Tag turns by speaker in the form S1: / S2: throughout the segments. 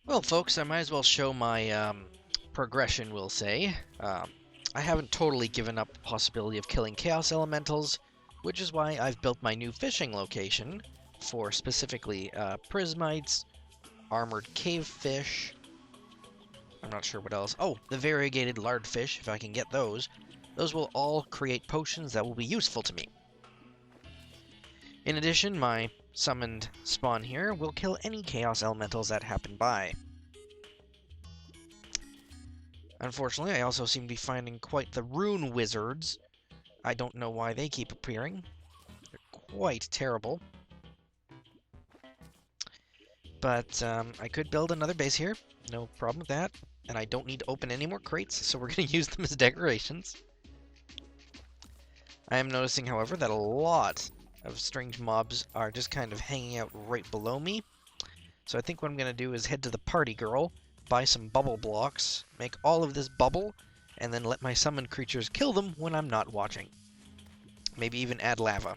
S1: Well, folks, I might as well show my progression, we'll say. I haven't totally given up the possibility of killing Chaos Elementals, which is why I've built my new fishing location for specifically Prismites, Armored Cavefish. I'm not sure what else. Oh, the Variegated Lardfish, if I can get those. Those will all create potions that will be useful to me. In addition, my summoned spawn here will kill any Chaos Elementals that happen by. Unfortunately, I also seem to be finding quite the rune wizards. I don't know why they keep appearing. They're quite terrible. But I could build another base here. No problem with that. And I don't need to open any more crates, so we're going to use them as decorations. I am noticing, however, that a lot of strange mobs are just kind of hanging out right below me. So I think what I'm going to do is head to the party girl, buy some bubble blocks, make all of this bubble, and then let my summoned creatures kill them when I'm not watching. Maybe even add lava.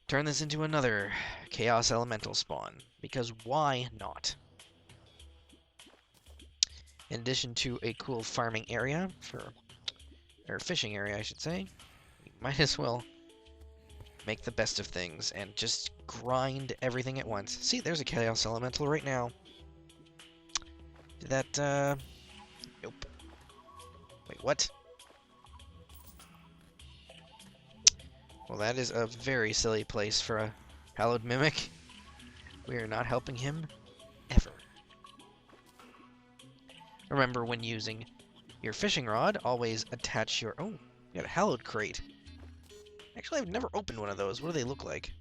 S1: Turn this into another Chaos Elemental spawn, because why not? In addition to a cool farming area, or fishing area I should say, we might as well make the best of things and just grind everything at once. See, there's a Chaos Elemental right now. Did that, nope. Wait, what? Well, that is a very silly place for a Hallowed Mimic. We are not helping him ever. Remember, when using your fishing rod, always attach your... Oh, you got a Hallowed crate. Actually, I've never opened one of those. What do they look like?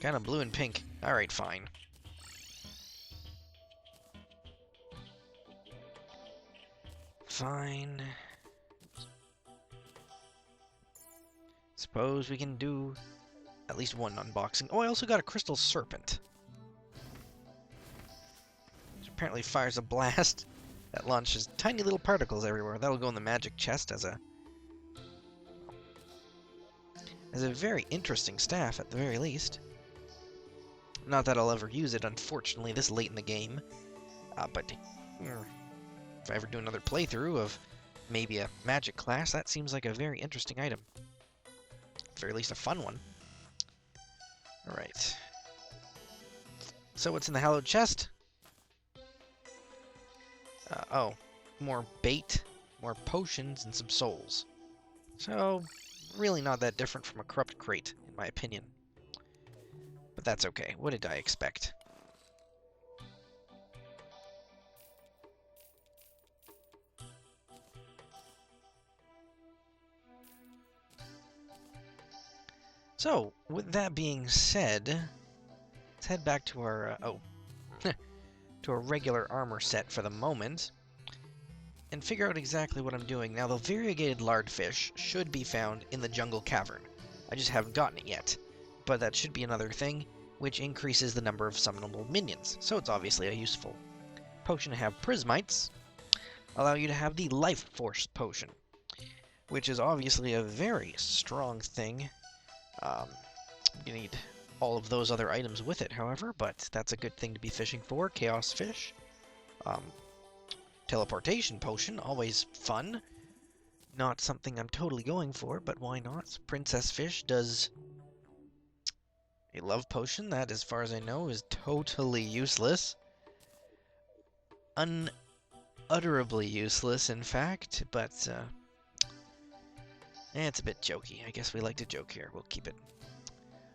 S1: Kind of blue and pink. Alright, fine. Fine. Suppose we can do at least one unboxing. Oh, I also got a crystal serpent, which apparently fires a blast that launches tiny little particles everywhere. That'll go in the magic chest as a very interesting staff at the very least. Not that I'll ever use it, unfortunately, this late in the game. But if I ever do another playthrough of maybe a magic class, that seems like a very interesting item. At the very least, a fun one. Alright. So what's in the hallowed chest? Oh, more bait, more potions, and some souls. So, really not that different from a corrupt crate, in my opinion. But that's okay. What did I expect? So, with that being said, let's head back to our, to a regular armor set for the moment, and figure out exactly what I'm doing. Now, the variegated lardfish should be found in the jungle cavern. I just haven't gotten it yet, but that should be another thing, which increases the number of summonable minions, so it's obviously a useful potion to have. Prismites allow you to have the LifeForce potion, which is obviously a very strong thing. You need all of those other items with it, however, but that's a good thing to be fishing for. Chaos fish. Teleportation potion, always fun. Not something I'm totally going for, but why not? Princess fish does a love potion that, as far as I know, is totally useless. Unutterably useless, in fact, but it's a bit jokey. I guess we like to joke here. We'll keep it.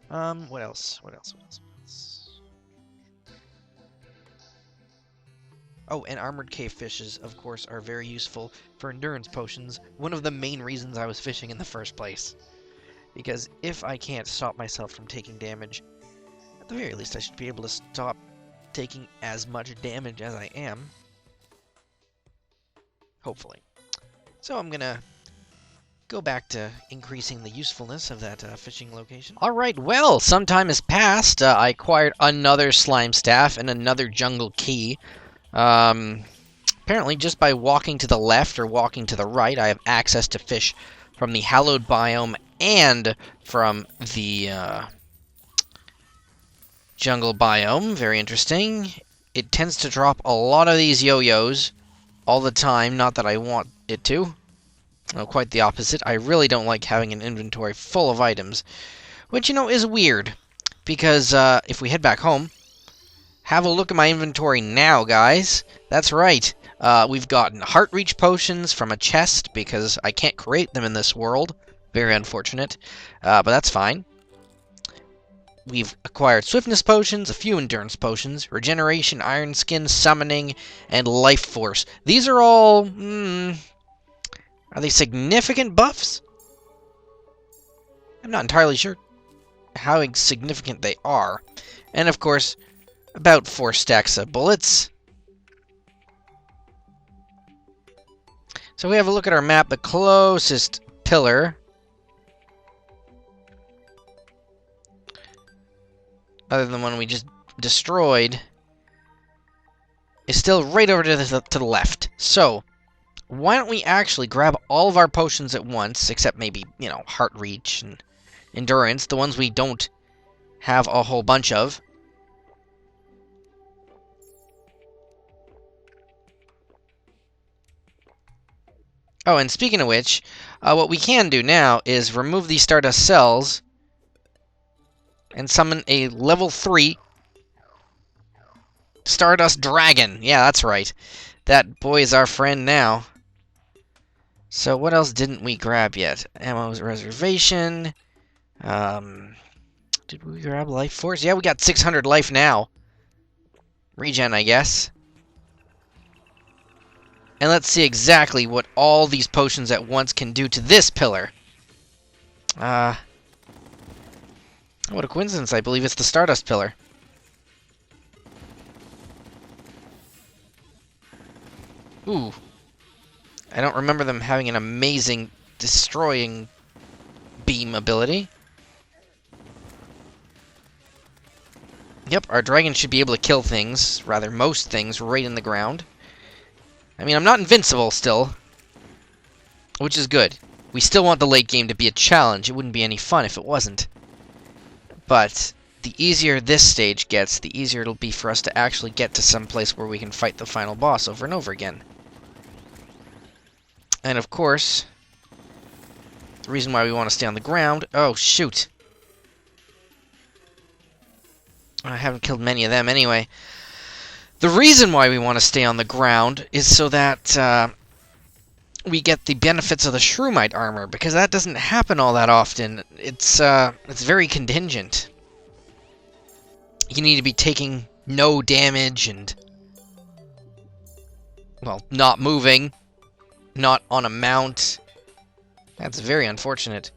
S1: What else? What else? Oh, and armored cave fishes, of course, are very useful for endurance potions. One of the main reasons I was fishing in the first place. Because if I can't stop myself from taking damage, at the very least I should be able to stop taking as much damage as I am. Hopefully. So I'm gonna go back to increasing the usefulness of that fishing location. Alright, well, some time has passed. I acquired another slime staff and another jungle key. Apparently, just by walking to the left or walking to the right, I have access to fish from the hallowed biome and from the Jungle biome, very interesting. It tends to drop a lot of these yo-yos all the time, not that I want it to. No, quite the opposite. I really don't like having an inventory full of items, which, you know, is weird, because if we head back home, have a look at my inventory now, guys. That's right. We've gotten heart reach potions from a chest, because I can't create them in this world. Very unfortunate, but that's fine. We've acquired swiftness potions, a few endurance potions, regeneration, iron skin, summoning, and life force. These are all... are they significant buffs? I'm not entirely sure how significant they are. And of course, about 4 stacks of bullets. So we have a look at our map. The closest pillar, other than the one we just destroyed, is still right over to the left. So, why don't we actually grab all of our potions at once, except maybe, you know, heart reach and endurance, the ones we don't have a whole bunch of. Oh, and speaking of which, what we can do now is remove these Stardust cells and summon a level 3 Stardust Dragon. Yeah, that's right. That boy is our friend now. So what else didn't we grab yet? Ammo's reservation. Did we grab LifeForce? Yeah, we got 600 life now. Regen, I guess. And let's see exactly what all these potions at once can do to this pillar. What a coincidence. I believe it's the Stardust pillar. Ooh. I don't remember them having an amazing destroying beam ability. Yep, our dragon should be able to kill things, rather most things, right in the ground. I mean, I'm not invincible still, which is good. We still want the late game to be a challenge. It wouldn't be any fun if it wasn't. But the easier this stage gets, the easier it'll be for us to actually get to some place where we can fight the final boss over and over again. And of course, the reason why we want to stay on the ground... Oh, shoot. I haven't killed many of them anyway. The reason why we want to stay on the ground is so that we get the benefits of the Shroomite armor, because that doesn't happen all that often. It's very contingent. You need to be taking no damage and, well, not moving, not on a mount. That's very unfortunate.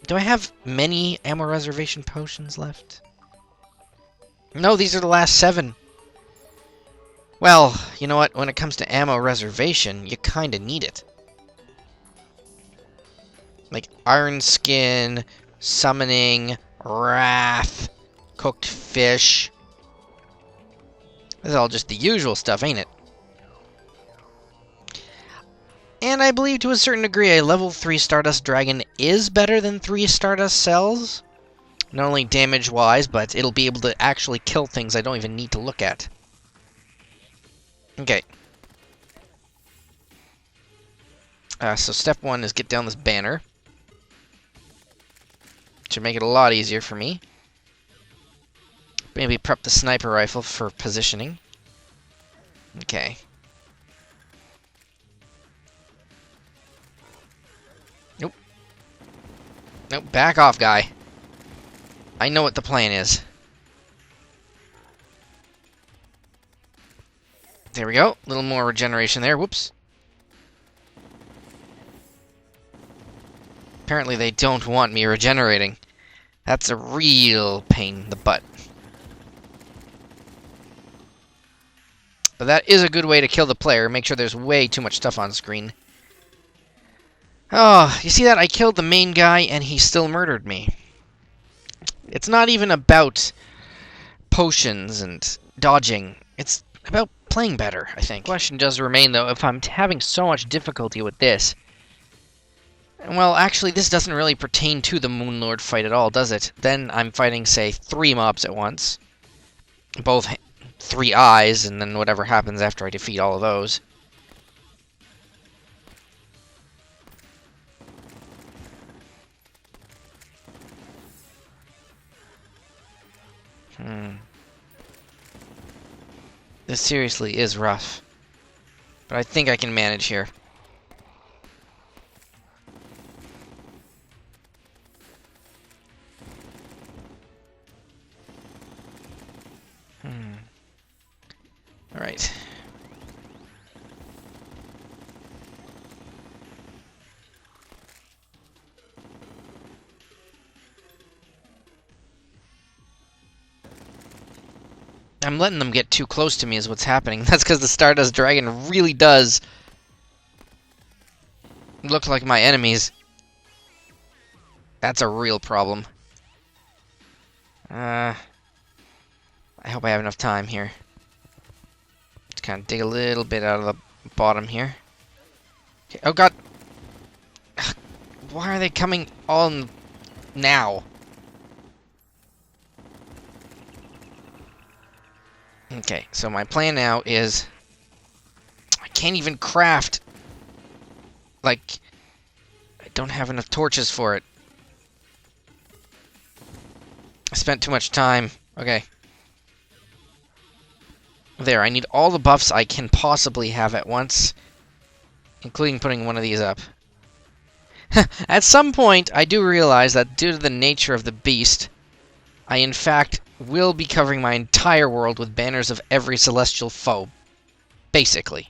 S1: Do I have many ammo reservation potions left? No, these are the last 7. Well, you know what? When it comes to ammo reservation, you kinda need it. Like iron skin, summoning, wrath, cooked fish. This is all just the usual stuff, ain't it? And I believe to a certain degree a level 3 Stardust Dragon is better than 3 Stardust Cells. Not only damage-wise, but it'll be able to actually kill things I don't even need to look at. Okay. So step 1 is get down this banner. Should make it a lot easier for me. Maybe prep the sniper rifle for positioning. Okay. Nope. Nope, back off, guy. I know what the plan is. There we go. A little more regeneration there. Whoops. Apparently they don't want me regenerating. That's a real pain in the butt. But that is a good way to kill the player. Make sure there's way too much stuff on screen. Oh, you see that? I killed the main guy and he still murdered me. It's not even about potions and dodging. It's about playing better, I think. The question does remain, though, if I'm having so much difficulty with this, Well, actually, this doesn't really pertain to the Moon Lord fight at all, does it? Then I'm fighting, say, 3 mobs at once. Both 3 eyes, and then whatever happens after I defeat all of those. This seriously is rough. But I think I can manage here. Alright. I'm letting them get too close to me is what's happening. That's because the Stardust Dragon really does look like my enemies. That's a real problem. I hope I have enough time here. Just kind of dig a little bit out of the bottom here. Okay. Oh god! Why are they coming on now? Okay, so my plan now is... I can't even craft! Like, I don't have enough torches for it. I spent too much time. Okay. There, I need all the buffs I can possibly have at once, including putting one of these up. At some point, I do realize that due to the nature of the beast, I in fact will be covering my entire world with banners of every celestial foe. Basically.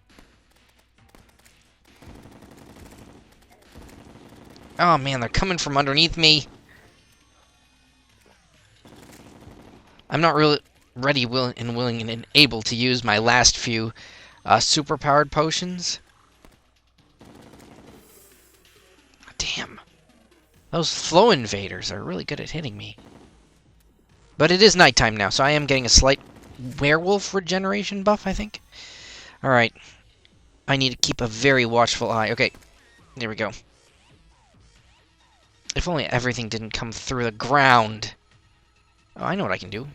S1: Oh man, they're coming from underneath me. I'm not really ready, willing, and able to use my last few super-powered potions. Damn. Those flow invaders are really good at hitting me. But it is nighttime now, so I am getting a slight werewolf regeneration buff, I think. Alright. I need to keep a very watchful eye. Okay, there we go. If only everything didn't come through the ground. Oh, I know what I can do.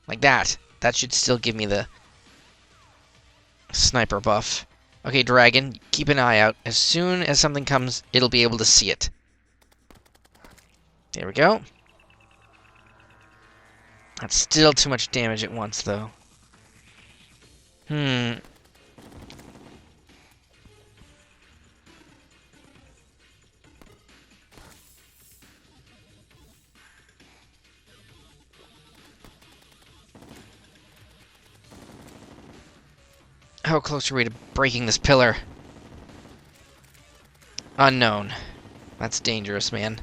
S1: Like that. That should still give me the sniper buff. Okay, dragon, keep an eye out. As soon as something comes, it'll be able to see it. There we go. That's still too much damage at once, though. How close are we to breaking this pillar? Unknown. That's dangerous, man.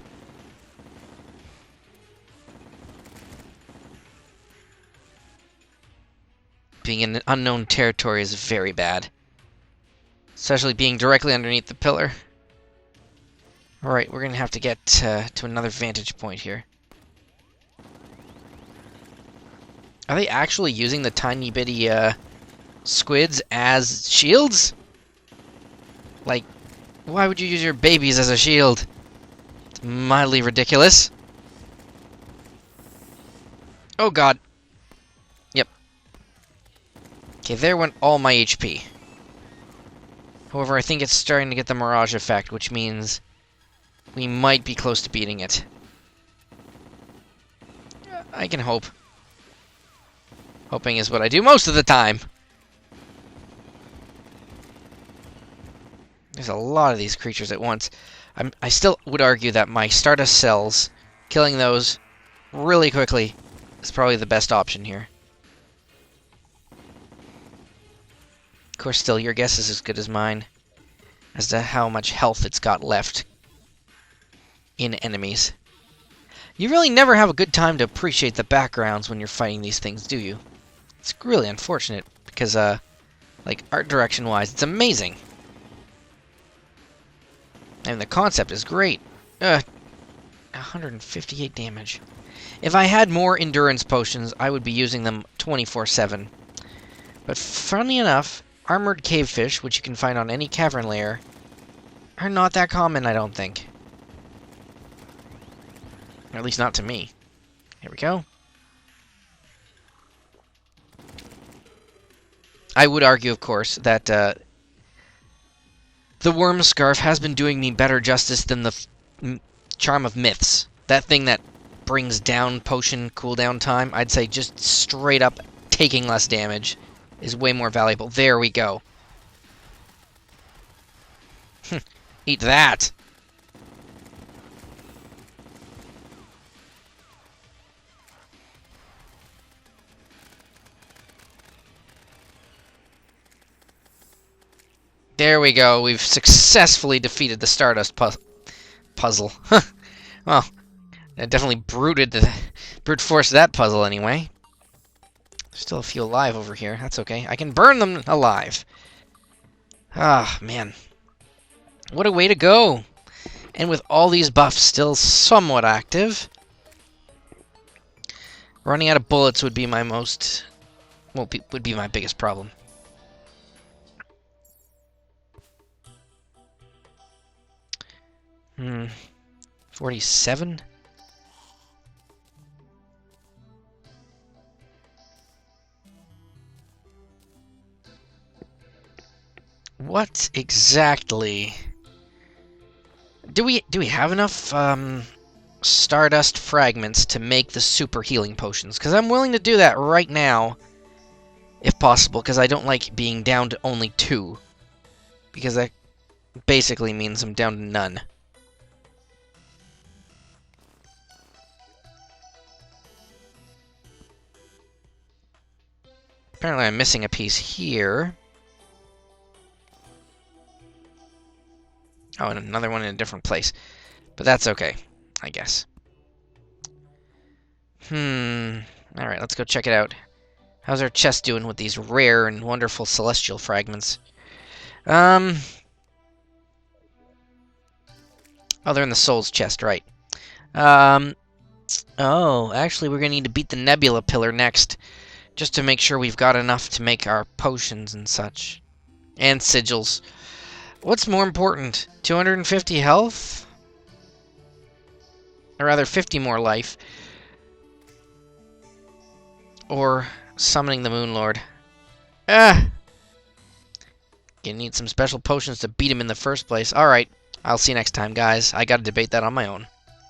S1: Being in unknown territory is very bad. Especially being directly underneath the pillar. Alright, we're gonna have to get to another vantage point here. Are they actually using the tiny bitty squids as shields? Like, why would you use your babies as a shield? It's mildly ridiculous. Oh god. Yep. Okay, there went all my HP. However, I think it's starting to get the mirage effect, which means we might be close to beating it. I can hope. Hoping is what I do most of the time. There's a lot of these creatures at once. I still would argue that my Stardust cells, killing those really quickly, is probably the best option here. Of course, still, your guess is as good as mine as to how much health it's got left in enemies. You really never have a good time to appreciate the backgrounds when you're fighting these things, do you? It's really unfortunate, because, like, art direction-wise, it's amazing. And the concept is great. 158 damage. If I had more endurance potions, I would be using them 24/7. But funny enough, armored cavefish, which you can find on any cavern lair, are not that common, I don't think. Or at least not to me. Here we go. I would argue, of course, that the Worm Scarf has been doing me better justice than the Charm of Myths. That thing that brings down potion cooldown time, I'd say just straight up taking less damage is way more valuable. There we go. Eat that! There we go. We've successfully defeated the Stardust puzzle. Well, I definitely brute force that puzzle anyway. Still a few alive over here. That's okay. I can burn them alive. Ah, man. What a way to go. And with all these buffs still somewhat active, running out of bullets would be my would be my biggest problem. 47? What exactly? Do we have enough Stardust fragments to make the super healing potions? Because I'm willing to do that right now, if possible, because I don't like being down to only 2. Because that basically means I'm down to none. Apparently I'm missing a piece here. Oh, and another one in a different place. But that's okay, I guess. Alright, let's go check it out. How's our chest doing with these rare and wonderful celestial fragments? Oh, they're in the Souls chest, right. Oh, actually we're gonna need to beat the Nebula Pillar next, just to make sure we've got enough to make our potions and such. And sigils. What's more important? 250 health? Or rather, 50 more life. Or summoning the Moon Lord. Ah! You need some special potions to beat him in the first place. Alright, I'll see you next time, guys. I gotta debate that on my own.